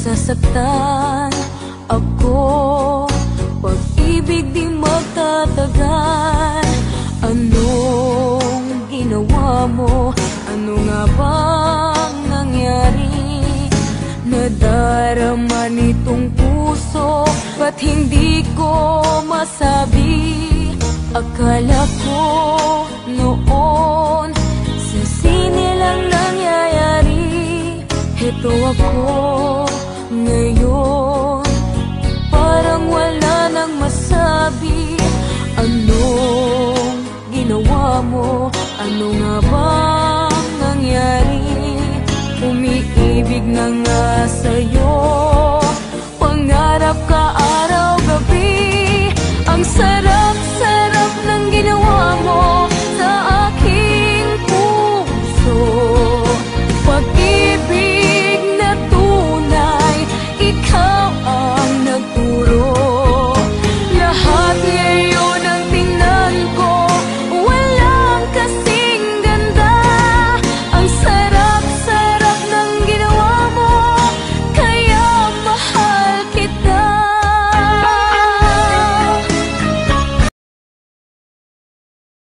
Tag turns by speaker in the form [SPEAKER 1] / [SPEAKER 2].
[SPEAKER 1] nasasaktan ako. Pag-ibig di magtatagal. Anong ginawa mo? Ano nga bang nangyari? Nadarama nitong puso, ba't hindi ko masabi? Akala ko noon sa sine lang nangyayari. Heto ako